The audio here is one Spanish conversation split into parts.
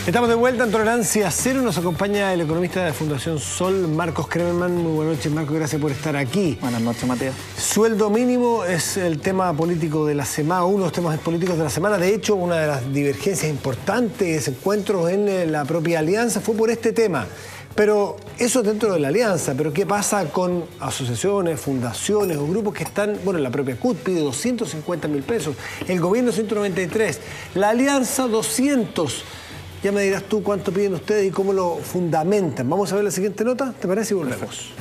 Estamos de vuelta en Tolerancia Cero. Nos acompaña el economista de Fundación Sol, Marcos Kremerman. Muy buenas noches, Marcos. Gracias por estar aquí. Buenas noches, Matías. Sueldo mínimo es el tema político de la semana, uno de los temas políticos de la semana. De hecho, una de las divergencias importantes, encuentros en la propia alianza, fue por este tema. Pero eso dentro de la alianza. Pero ¿qué pasa con asociaciones, fundaciones o grupos que están, bueno, la propia CUT pide 250.000 pesos, el gobierno 193, la alianza 200. Ya me dirás tú cuánto piden ustedes y cómo lo fundamentan. Vamos a ver la siguiente nota, ¿te parece? Y volvemos.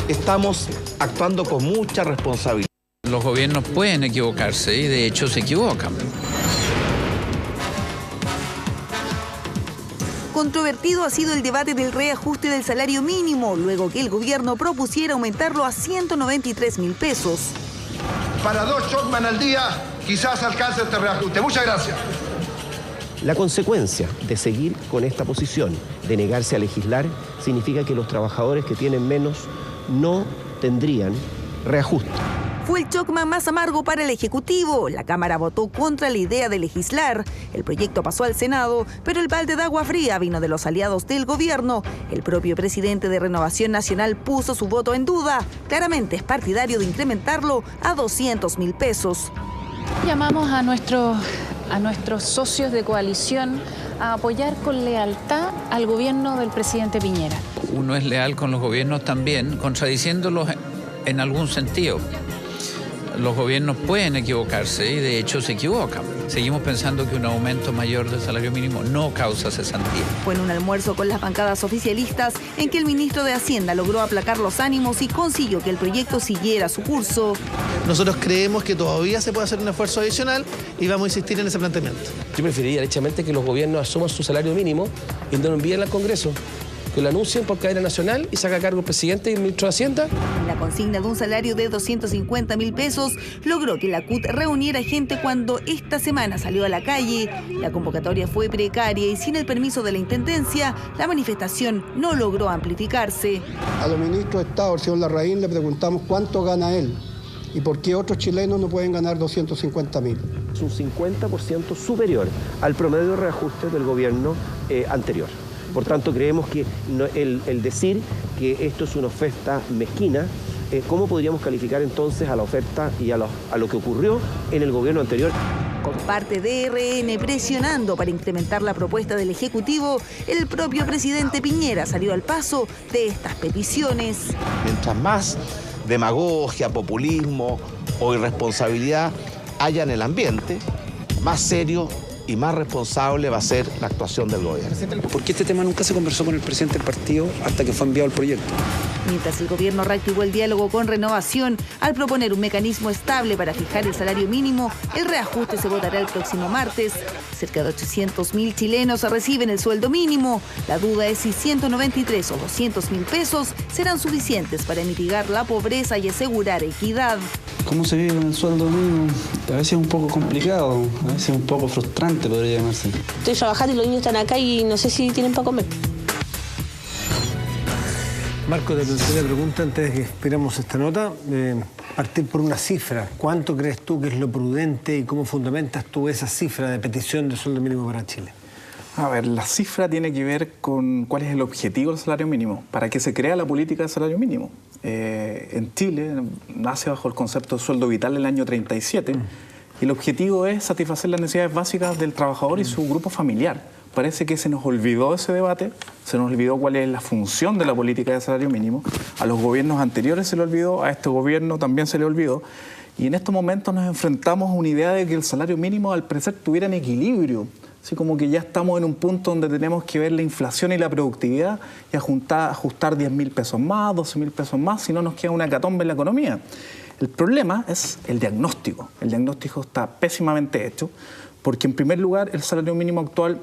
Estamos actuando con mucha responsabilidad. Los gobiernos pueden equivocarse y de hecho se equivocan. Controvertido ha sido el debate del reajuste del salario mínimo, luego que el gobierno propusiera aumentarlo a 193.000 pesos. Para 2 Chocman al día, quizás alcance este reajuste. Muchas gracias. La consecuencia de seguir con esta posición, de negarse a legislar, significa que los trabajadores que tienen menos no tendrían reajuste. Fue el Chocman más amargo para el Ejecutivo. La Cámara votó contra la idea de legislar. El proyecto pasó al Senado, pero el balde de agua fría vino de los aliados del gobierno. El propio presidente de Renovación Nacional puso su voto en duda. Claramente es partidario de incrementarlo a 200.000 pesos. Llamamos a nuestros socios de coalición a apoyar con lealtad al gobierno del presidente Piñera. Uno es leal con los gobiernos también, contradiciéndolos en algún sentido. Los gobiernos pueden equivocarse y de hecho se equivocan. Seguimos pensando que un aumento mayor del salario mínimo no causa cesantía. Fue en un almuerzo con las bancadas oficialistas en que el ministro de Hacienda logró aplacar los ánimos y consiguió que el proyecto siguiera su curso. Nosotros creemos que todavía se puede hacer un esfuerzo adicional y vamos a insistir en ese planteamiento. Yo preferiría derechamente que los gobiernos asuman su salario mínimo y no lo envíen al Congreso, que lo anuncien por cadena nacional y se haga cargo el presidente y el ministro de Hacienda. La consigna de un salario de 250.000 pesos logró que la CUT reuniera gente cuando esta semana salió a la calle. La convocatoria fue precaria y sin el permiso de la Intendencia, la manifestación no logró amplificarse. A los ministros de Estado, el señor Larraín, le preguntamos cuánto gana él y por qué otros chilenos no pueden ganar 250.000. Es un 50% superior al promedio de reajuste del gobierno anterior. Por tanto, creemos que el decir que esto es una oferta mezquina, ¿cómo podríamos calificar entonces a la oferta y a lo que ocurrió en el gobierno anterior? Con parte de RN presionando para incrementar la propuesta del Ejecutivo, el propio presidente Piñera salió al paso de estas peticiones. Mientras más demagogia, populismo o irresponsabilidad haya en el ambiente, más serio y más responsable va a ser la actuación del gobierno. Porque este tema nunca se conversó con el presidente del partido hasta que fue enviado el proyecto. Mientras el gobierno reactivó el diálogo con Renovación al proponer un mecanismo estable para fijar el salario mínimo, el reajuste se votará el próximo martes. Cerca de 800.000 chilenos reciben el sueldo mínimo. La duda es si 193 o 200.000 pesos serán suficientes para mitigar la pobreza y asegurar equidad. ¿Cómo se vive con el sueldo mínimo? A veces es un poco complicado, a veces un poco frustrante, podría llamarse. Estoy trabajando y los niños están acá y no sé si tienen para comer. Marco, te planteé la pregunta antes de que esperamos esta nota. Partir por una cifra. ¿Cuánto crees tú que es lo prudente y cómo fundamentas tú esa cifra de petición de sueldo mínimo para Chile? A ver, la cifra tiene que ver con cuál es el objetivo del salario mínimo, para qué se crea la política del salario mínimo. En Chile nace bajo el concepto de sueldo vital en el año 37 y el objetivo es satisfacer las necesidades básicas del trabajador y su grupo familiar. Parece que se nos olvidó ese debate, se nos olvidó cuál es la función de la política de salario mínimo. A los gobiernos anteriores se le olvidó, a este gobierno también se le olvidó. Y en estos momentos nos enfrentamos a una idea de que el salario mínimo al parecer tuviera en equilibrio. Así como que ya estamos en un punto donde tenemos que ver la inflación y la productividad y ajustar 10.000 pesos más, 12.000 pesos más, si no nos queda una hecatombe en la economía. El problema es el diagnóstico. El diagnóstico está pésimamente hecho porque, en primer lugar, el salario mínimo actual,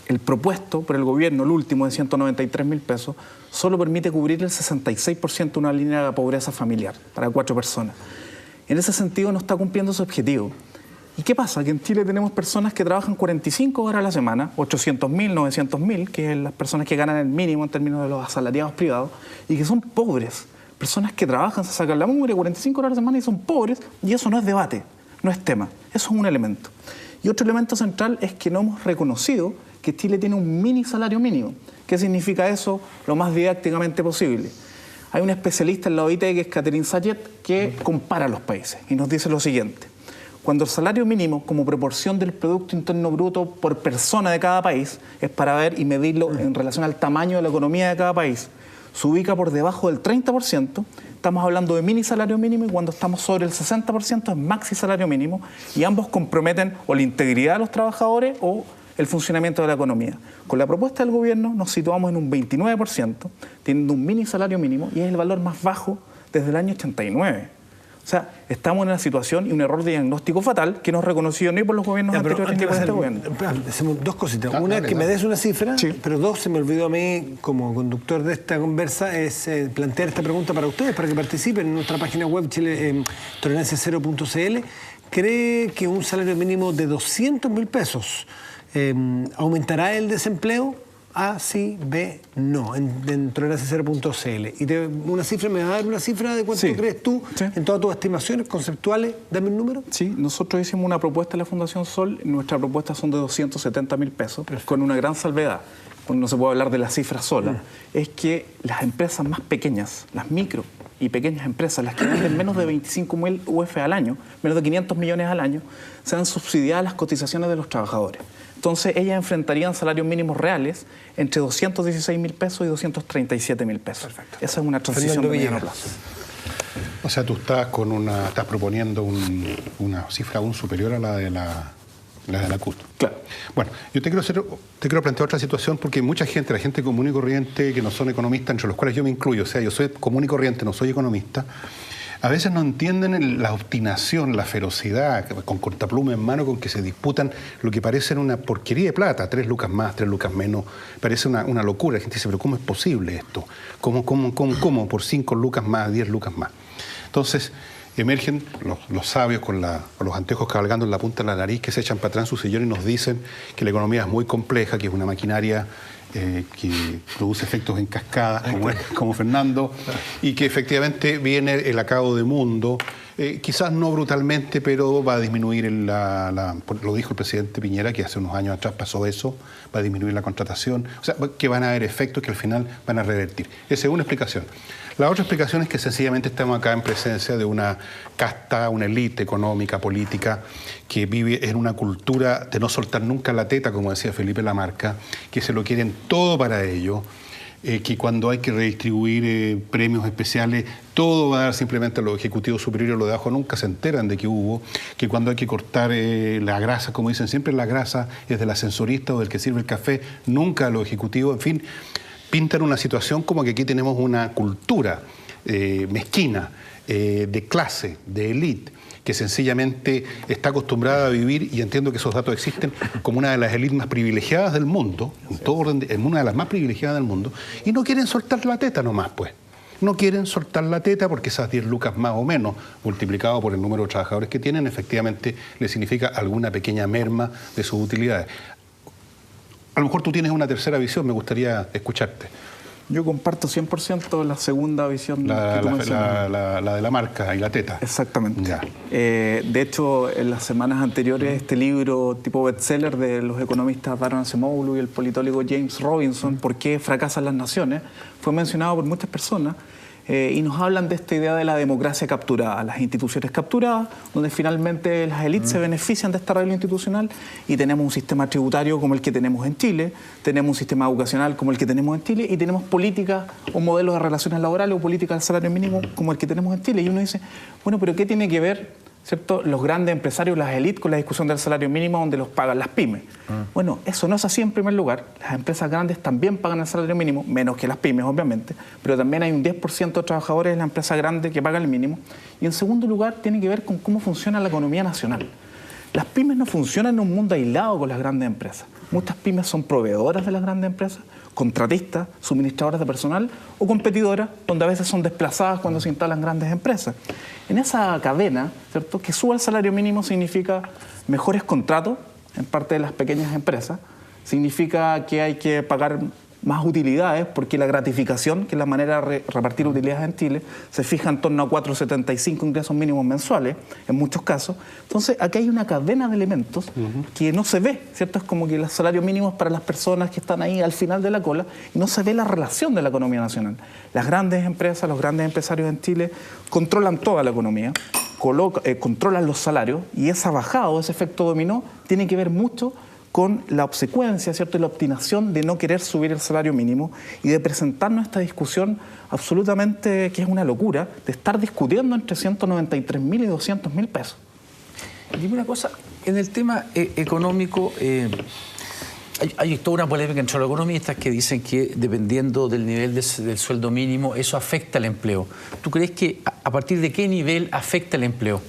el propuesto por el gobierno, el último de 193.000 pesos, solo permite cubrir el 66% de una línea de pobreza familiar para 4 personas. En ese sentido no está cumpliendo su objetivo. ¿Y qué pasa? Que en Chile tenemos personas que trabajan 45 horas a la semana, 800.000, 900.000, que es las personas que ganan el mínimo en términos de los asalariados privados, y que son pobres. Personas que trabajan, se sacan la mugre 45 horas a la semana y son pobres, y eso no es debate. no es tema. Eso es un elemento. Y otro elemento central es que no hemos reconocido que Chile tiene un mini salario mínimo. ¿Qué significa eso? Lo más didácticamente posible. Hay un especialista en la OIT, que es Catherine Sayet, que compara los países y nos dice lo siguiente. Cuando el salario mínimo, como proporción del Producto Interno Bruto por persona de cada país, es para ver y medirlo en relación al tamaño de la economía de cada país, se ubica por debajo del 30%, estamos hablando de mini salario mínimo, y cuando estamos sobre el 60% es maxi salario mínimo, y ambos comprometen o la integridad de los trabajadores o el funcionamiento de la economía. Con la propuesta del gobierno nos situamos en un 29%, teniendo un mini salario mínimo, y es el valor más bajo desde el año 89. O sea, estamos en una situación y un error de diagnóstico fatal que no es reconocido ni por los gobiernos anteriores ni por este gobierno. Dos cositas. Una es que me des una cifra, pero dos, se me olvidó a mí, como conductor de esta conversa, es plantear esta pregunta para ustedes, para que participen en nuestra página web tolerancia0.cl. ¿Cree que un salario mínimo de 200.000 pesos aumentará el desempleo? A, sí, B, no, en tolerancia0.cl. Y una cifra, ¿me va a dar una cifra de cuánto crees tú en todas tus estimaciones conceptuales? Dame un número. Sí, nosotros hicimos una propuesta en la Fundación Sol, nuestra propuesta son de 270.000 pesos, con una gran salvedad, porque no se puede hablar de la cifra sola, es que las empresas más pequeñas, las micro y pequeñas empresas, las que venden menos de 25.000 UF al año, menos de 500 millones al año, sean subsidiadas las cotizaciones de los trabajadores. Entonces, ellas enfrentarían salarios mínimos reales entre 216.000 pesos y 237.000 pesos. Perfecto. Esa es una transición de mediano plazo. O sea, tú estás proponiendo una cifra aún superior a la de la CUT. Claro. Bueno, yo te quiero plantear otra situación, porque mucha gente, la gente común y corriente, que no son economistas, entre los cuales yo me incluyo, o sea, yo soy común y corriente, no soy economista, a veces no entienden la obstinación, la ferocidad, con cortapluma en mano, con que se disputan lo que parece una porquería de plata, 3 lucas más, 3 lucas menos, parece una locura. La gente dice, pero ¿cómo es posible esto? ¿Cómo por 5 lucas más, 10 lucas más? Entonces, emergen los sabios con los anteojos cabalgando en la punta de la nariz, que se echan para atrás en su sillón y nos dicen que la economía es muy compleja, que es una maquinaria que produce efectos en cascada, como Fernando, y que efectivamente viene el acabo de mundo, quizás no brutalmente, pero va a disminuir, lo dijo el presidente Piñera, que hace unos años atrás pasó eso, va a disminuir la contratación, o sea, que van a haber efectos que al final van a revertir. Esa es una explicación. La otra explicación es que sencillamente estamos acá en presencia de una casta, una élite económica, política, que vive en una cultura de no soltar nunca la teta, como decía Felipe Lamarca, que se lo quieren todo para ello, que cuando hay que redistribuir premios especiales, todo va a dar simplemente a los ejecutivos superiores, los de abajo nunca se enteran de que hubo, que cuando hay que cortar la grasa, como dicen siempre, la grasa es del ascensorista o del que sirve el café, nunca a los ejecutivos, en fin, pintan una situación como que aquí tenemos una cultura mezquina, de clase, de élite, que sencillamente está acostumbrada a vivir, y entiendo que esos datos existen, como una de las élites más privilegiadas del mundo, en una de las más privilegiadas del mundo, y no quieren soltar la teta nomás, pues. No quieren soltar la teta porque esas 10 lucas más o menos, multiplicado por el número de trabajadores que tienen, efectivamente les significa alguna pequeña merma de sus utilidades. A lo mejor tú tienes una tercera visión, me gustaría escucharte. Yo comparto 100% la segunda visión que tú mencionas. La de la marca y la teta. Exactamente. Ya. De hecho, en las semanas anteriores, este libro tipo bestseller de los economistas Daron Acemoglu y el politólogo James Robinson, ¿Por qué fracasan las naciones?, fue mencionado por muchas personas. Y nos hablan de esta idea de la democracia capturada, las instituciones capturadas, donde finalmente las élites se benefician de este arreglo institucional, y tenemos un sistema tributario como el que tenemos en Chile, tenemos un sistema educacional como el que tenemos en Chile, y tenemos políticas o modelos de relaciones laborales o políticas del salario mínimo como el que tenemos en Chile. Y uno dice, bueno, pero ¿qué tiene que ver, cierto, los grandes empresarios, las élites, con la discusión del salario mínimo donde los pagan las pymes? Bueno, eso no es así en primer lugar. Las empresas grandes también pagan el salario mínimo, menos que las pymes, obviamente, pero también hay un 10% de trabajadores en la empresa grande que pagan el mínimo. Y en segundo lugar, tiene que ver con cómo funciona la economía nacional. Las pymes no funcionan en un mundo aislado con las grandes empresas. Muchas pymes son proveedoras de las grandes empresas, contratistas, suministradoras de personal o competidoras, donde a veces son desplazadas cuando se instalan grandes empresas. En esa cadena, ¿cierto?, que suba el salario mínimo significa mejores contratos en parte de las pequeñas empresas, significa que hay que pagar más utilidades, porque la gratificación, que es la manera de repartir utilidades en Chile, se fija en torno a 4,75 ingresos mínimos mensuales, en muchos casos. Entonces, aquí hay una cadena de elementos que no se ve, ¿cierto? Es como que los salarios mínimos para las personas que están ahí al final de la cola, y no se ve la relación de la economía nacional. Las grandes empresas, los grandes empresarios en Chile controlan toda la economía, controlan los salarios, y esa bajada o ese efecto dominó tiene que ver mucho con la obsecuencia, ¿cierto?, y la obstinación de no querer subir el salario mínimo y de presentarnos esta discusión absolutamente, que es una locura, de estar discutiendo entre 193.000 y 200.000 pesos. Dime una cosa, en el tema económico hay toda una polémica entre los economistas que dicen que dependiendo del nivel del sueldo mínimo eso afecta al empleo. ¿Tú crees que a partir de qué nivel afecta el empleo?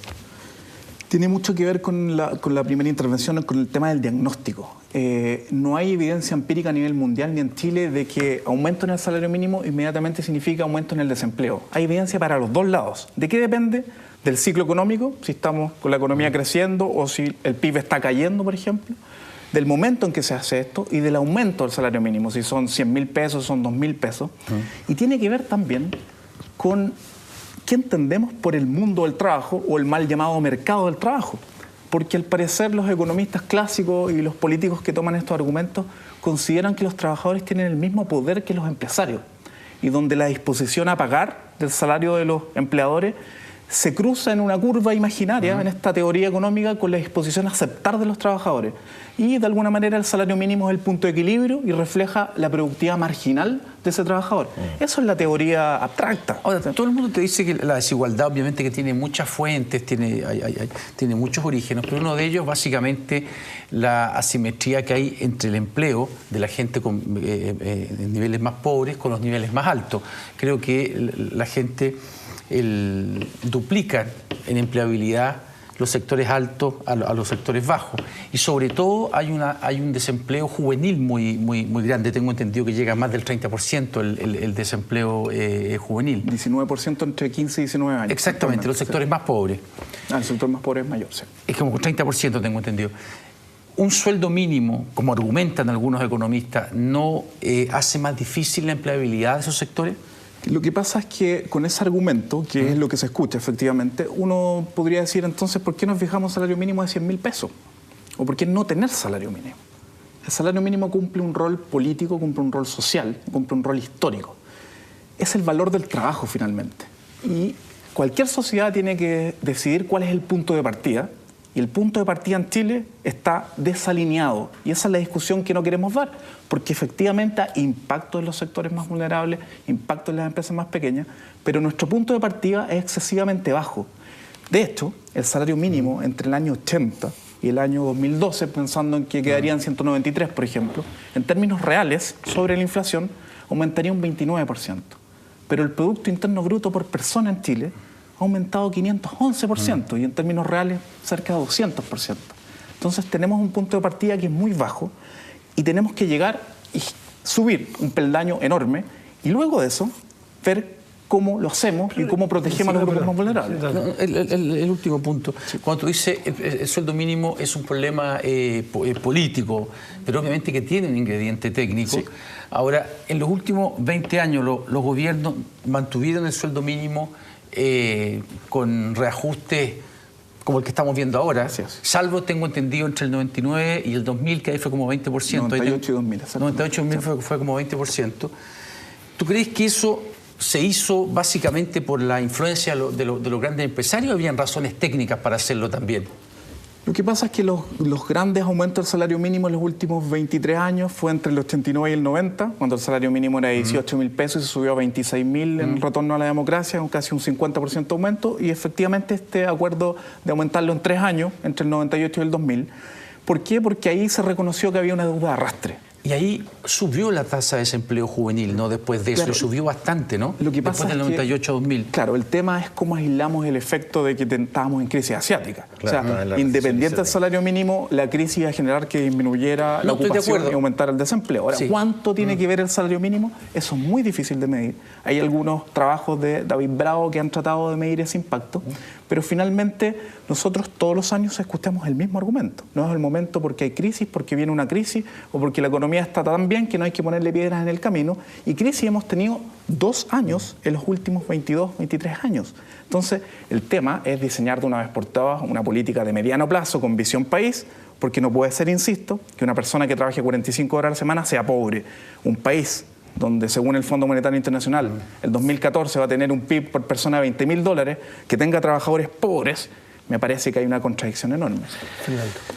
Tiene mucho que ver con la primera intervención, con el tema del diagnóstico. No hay evidencia empírica a nivel mundial ni en Chile de que aumento en el salario mínimo inmediatamente significa aumento en el desempleo. Hay evidencia para los dos lados. ¿De qué depende? Del ciclo económico, si estamos con la economía creciendo o si el PIB está cayendo, por ejemplo, del momento en que se hace esto y del aumento del salario mínimo, si son 100.000 pesos, son 2.000 pesos. Y tiene que ver también con qué entendemos por el mundo del trabajo o el mal llamado mercado del trabajo. Porque al parecer los economistas clásicos y los políticos que toman estos argumentos consideran que los trabajadores tienen el mismo poder que los empresarios y donde la disposición a pagar del salario de los empleadores se cruza en una curva imaginaria en esta teoría económica con la disposición a aceptar de los trabajadores. Y de alguna manera el salario mínimo es el punto de equilibrio y refleja la productividad marginal de ese trabajador. Eso es la teoría abstracta. Ahora, todo el mundo te dice que la desigualdad obviamente que tiene muchas fuentes, tiene muchos orígenes, pero uno de ellos básicamente la asimetría que hay entre el empleo de la gente con niveles más pobres con los niveles más altos. Creo que la gente duplica en empleabilidad los sectores altos a los sectores bajos. Y sobre todo hay un desempleo juvenil muy grande. Tengo entendido que llega a más del 30% el desempleo juvenil. 19% entre 15 y 19 años. Exactamente, los sectores más pobres. El sector más pobre es mayor, sí. Es como 30%, tengo entendido. Un sueldo mínimo, como argumentan algunos economistas, ¿no hace más difícil la empleabilidad de esos sectores? Lo que pasa es que con ese argumento, que es lo que se escucha efectivamente, uno podría decir entonces, ¿por qué nos fijamos salario mínimo de 100.000 pesos? ¿O por qué no tener salario mínimo? El salario mínimo cumple un rol político, cumple un rol social, cumple un rol histórico. Es el valor del trabajo finalmente. Y cualquier sociedad tiene que decidir cuál es el punto de partida. Y el punto de partida en Chile está desalineado. Y esa es la discusión que no queremos dar, porque efectivamente hay impacto en los sectores más vulnerables, impacto en las empresas más pequeñas, pero nuestro punto de partida es excesivamente bajo. De hecho, el salario mínimo entre el año 80 y el año 2012, pensando en que quedarían 193, por ejemplo, en términos reales, sobre la inflación, aumentaría un 29%. Pero el Producto Interno Bruto por persona en Chile ha aumentado 511% y en términos reales cerca de 200%. Entonces tenemos un punto de partida que es muy bajo y tenemos que llegar y subir un peldaño enorme y luego de eso ver cómo lo hacemos y cómo protegemos a los grupos más vulnerables. El último punto. Sí. Cuando tú dices el sueldo mínimo es un problema político, pero obviamente que tiene un ingrediente técnico. Sí. Ahora, en los últimos 20 años los gobiernos mantuvieron el sueldo mínimo con reajustes como el que estamos viendo ahora, salvo, tengo entendido, entre el 99 y el 2000, que ahí fue como 20%. 98 y 2000. 98 y 2000 fue como 20%. ¿Tú crees que eso se hizo básicamente por la influencia de los grandes empresarios o habían razones técnicas para hacerlo también? Lo que pasa es que los grandes aumentos del salario mínimo en los últimos 23 años fue entre el 89 y el 90, cuando el salario mínimo era de 18.000 pesos y se subió a 26.000 en el retorno a la democracia, casi un 50% aumento, y efectivamente este acuerdo de aumentarlo en 3 años, entre el 98 y el 2000. ¿Por qué? Porque ahí se reconoció que había una deuda de arrastre. Y ahí subió la tasa de desempleo juvenil, ¿no? Después de eso, claro, subió bastante, ¿no? Lo que pasa después del 98-2000. Claro, el tema es cómo aislamos el efecto de que estábamos en crisis asiática. Claro, o sea, independiente del salario mínimo, la crisis iba a generar que disminuyera la ocupación y aumentara el desempleo. Ahora, sí, ¿cuánto tiene que ver el salario mínimo? Eso es muy difícil de medir. Hay algunos trabajos de David Bravo que han tratado de medir ese impacto, pero finalmente nosotros todos los años escuchamos el mismo argumento. No es el momento porque hay crisis, porque viene una crisis o porque la economía economía está tan bien que no hay que ponerle piedras en el camino, y crisis hemos tenido 2 años en los últimos 22, 23 años. Entonces, el tema es diseñar de una vez por todas una política de mediano plazo con visión país, porque no puede ser, insisto, que una persona que trabaje 45 horas a la semana sea pobre. Un país donde, según el Fondo Monetario Internacional, el 2014 va a tener un PIB por persona de $20.000, que tenga trabajadores pobres, me parece que hay una contradicción enorme. Fernando.